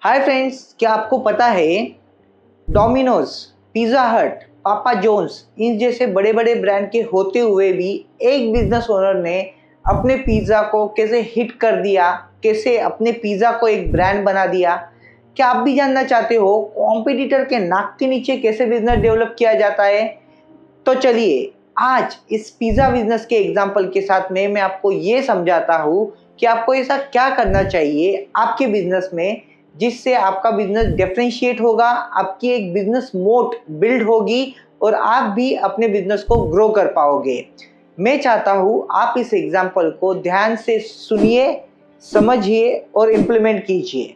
Hi friends, क्या आपको पता है डोमिनोज, पिज़्ज़ा हट, पापा जोन्स इन जैसे बड़े बड़े ब्रांड के होते हुए भी एक बिजनेस ओनर ने अपने पिज़्ज़ा को कैसे हिट कर दिया, कैसे अपने पिज़्ज़ा को एक ब्रांड बना दिया। क्या आप भी जानना चाहते हो कॉम्पिटिटर के नाक के नीचे कैसे बिजनेस डेवलप किया जाता है? तो चलिए आज इस पिज़्ज़ा बिजनेस के एग्जाम्पल के साथ में मैं आपको ये समझाता हूँ कि आपको ऐसा क्या करना चाहिए आपके बिजनेस में जिससे आपका बिजनेस डिफरेंशिएट होगा, आपकी एक बिजनेस मोट बिल्ड होगी और आप भी अपने बिजनेस को ग्रो कर पाओगे। मैं चाहता हूँ आप इस एग्जाम्पल को ध्यान से सुनिए, समझिए और इम्प्लीमेंट कीजिए।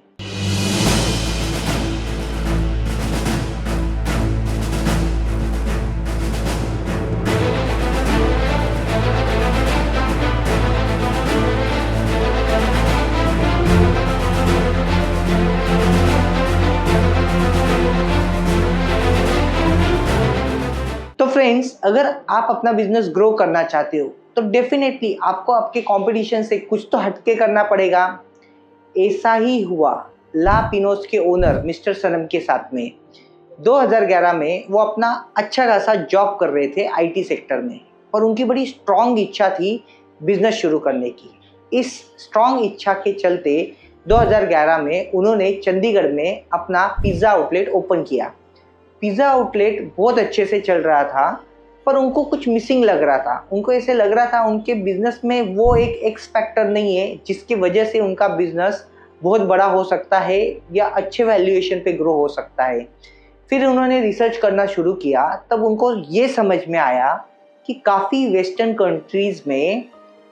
तो फ्रेंड्स, अगर आप अपना बिजनेस ग्रो करना चाहते हो तो डेफिनेटली आपको आपके कंपटीशन से कुछ तो हटके करना पड़ेगा। ऐसा ही हुआ ला पिनोज के ओनर मिस्टर सनम के साथ में। 2011 में वो अपना अच्छा खासा जॉब कर रहे थे आईटी सेक्टर में, और उनकी बड़ी स्ट्रॉन्ग इच्छा थी बिजनेस शुरू करने की। इस स्ट्रॉन्ग इच्छा के चलते 2011 में उन्होंने चंडीगढ़ में अपना पिज़्ज़ा आउटलेट ओपन किया। पिज़्ज़ा आउटलेट बहुत अच्छे से चल रहा था, पर उनको कुछ मिसिंग लग रहा था। उनको ऐसे लग रहा था उनके बिजनेस में वो एक एक्स फैक्टर नहीं है जिसकी वजह से उनका बिजनेस बहुत बड़ा हो सकता है या अच्छे वैल्यूएशन पे ग्रो हो सकता है। फिर उन्होंने रिसर्च करना शुरू किया, तब उनको ये समझ में आया कि काफ़ी वेस्टर्न कंट्रीज़ में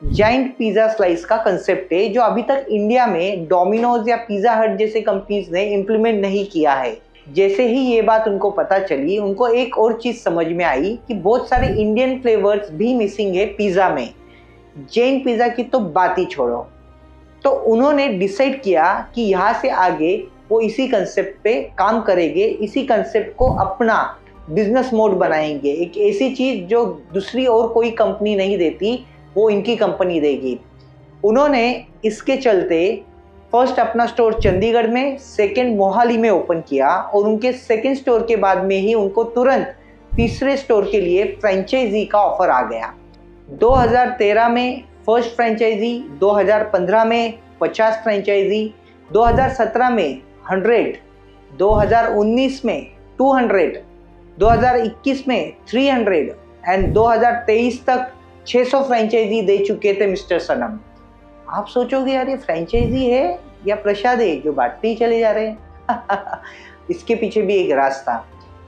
जाइंट पिज़्ज़ा स्लाइस का कंसेप्ट है जो अभी तक इंडिया में डोमिनोज या पिज़्ज़ा हट जैसे कंपनीज ने इम्प्लीमेंट नहीं किया है। जैसे ही ये बात उनको पता चली, उनको एक और चीज़ समझ में आई कि बहुत सारे इंडियन फ्लेवर्स भी मिसिंग है पिज़्ज़ा में। जैन पिज़्ज़ा की तो बात ही छोड़ो। तो उन्होंने डिसाइड किया कि यहाँ से आगे वो इसी कंसेप्ट पे काम करेंगे, इसी कंसेप्ट को अपना बिजनेस मोड बनाएंगे। एक ऐसी चीज़ जो दूसरी और कोई कंपनी नहीं देती, वो इनकी कंपनी देगी। उन्होंने इसके चलते फर्स्ट अपना स्टोर चंडीगढ़ में, सेकंड मोहाली में ओपन किया, और उनके सेकंड स्टोर के बाद में ही उनको तुरंत तीसरे स्टोर के लिए फ्रेंचाइजी का ऑफर आ गया। 2013 में फर्स्ट फ्रेंचाइजी, 2015 में 50 फ्रेंचाइजी, 2017 में 100, 2019 में 200, 2021 में 300 एंड 2023 तक 600 फ्रेंचाइजी दे चुके थे मिस्टर सनम। आप सोचोगे यार ये फ्रेंचाइजी है या प्रसाद है जो बांटते ही चले जा रहे हैं? इसके पीछे भी एक राज था।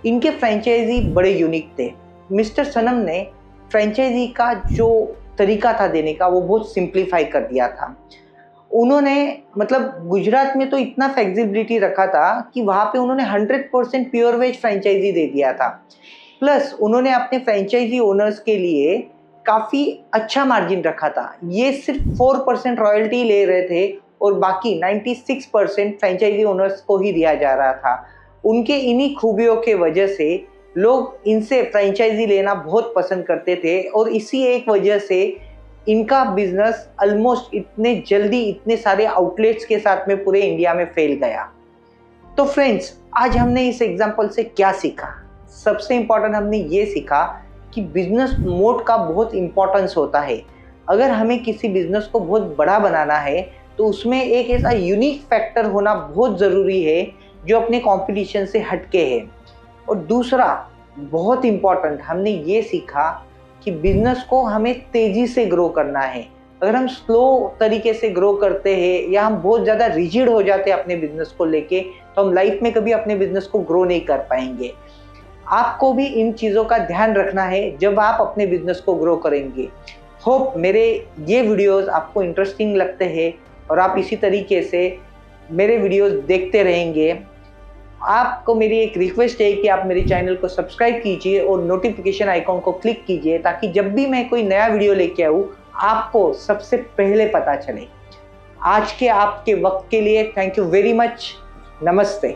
इनके फ्रेंचाइजी बड़े यूनिक थे। मिस्टर सनम ने फ्रेंचाइजी का जो तरीका था देने का वो बहुत सिंप्लीफाई कर दिया था। उन्होंने गुजरात में तो इतना फ्लेक्सिबिलिटी रखा था कि वहाँ पे उन्होंने 100% प्योर वेज फ्रेंचाइजी दे दिया था। प्लस उन्होंने अपने फ्रेंचाइजी ओनर्स के लिए काफ़ी अच्छा मार्जिन रखा था। ये सिर्फ 4% रॉयल्टी ले रहे थे और बाकी 96% फ्रेंचाइजी ओनर्स को ही दिया जा रहा था। उनके इन्हीं खूबियों के वजह से लोग इनसे फ्रेंचाइजी लेना बहुत पसंद करते थे, और इसी एक वजह से इनका बिजनेस ऑलमोस्ट इतने जल्दी इतने सारे आउटलेट्स के साथ में पूरे इंडिया में फैल गया। तो फ्रेंड्स, आज हमने इस एग्जाम्पल से क्या सीखा? सबसे इम्पॉर्टेंट हमने ये सीखा कि बिजनेस मोड का बहुत इम्पोर्टेंस होता है। अगर हमें किसी बिजनेस को बहुत बड़ा बनाना है तो उसमें एक ऐसा यूनिक फैक्टर होना बहुत ज़रूरी है जो अपने कंपटीशन से हटके है। और दूसरा बहुत इम्पॉर्टेंट हमने ये सीखा कि बिजनेस को हमें तेज़ी से ग्रो करना है। अगर हम स्लो तरीके से ग्रो करते हैं या हम बहुत ज़्यादा रिजिड हो जाते हैं अपने बिजनेस को लेके, तो हम लाइफ में कभी अपने बिजनेस को ग्रो नहीं कर पाएंगे। आपको भी इन चीज़ों का ध्यान रखना है जब आप अपने बिजनेस को ग्रो करेंगे। होप मेरे ये वीडियोस आपको इंटरेस्टिंग लगते हैं और आप इसी तरीके से मेरे वीडियोस देखते रहेंगे। आपको मेरी एक रिक्वेस्ट है कि आप मेरे चैनल को सब्सक्राइब कीजिए और नोटिफिकेशन आइकॉन को क्लिक कीजिए ताकि जब भी मैं कोई नया वीडियो लेके आऊँ आपको सबसे पहले पता चले। आज के आपके वक्त के लिए थैंक यू वेरी मच। नमस्ते।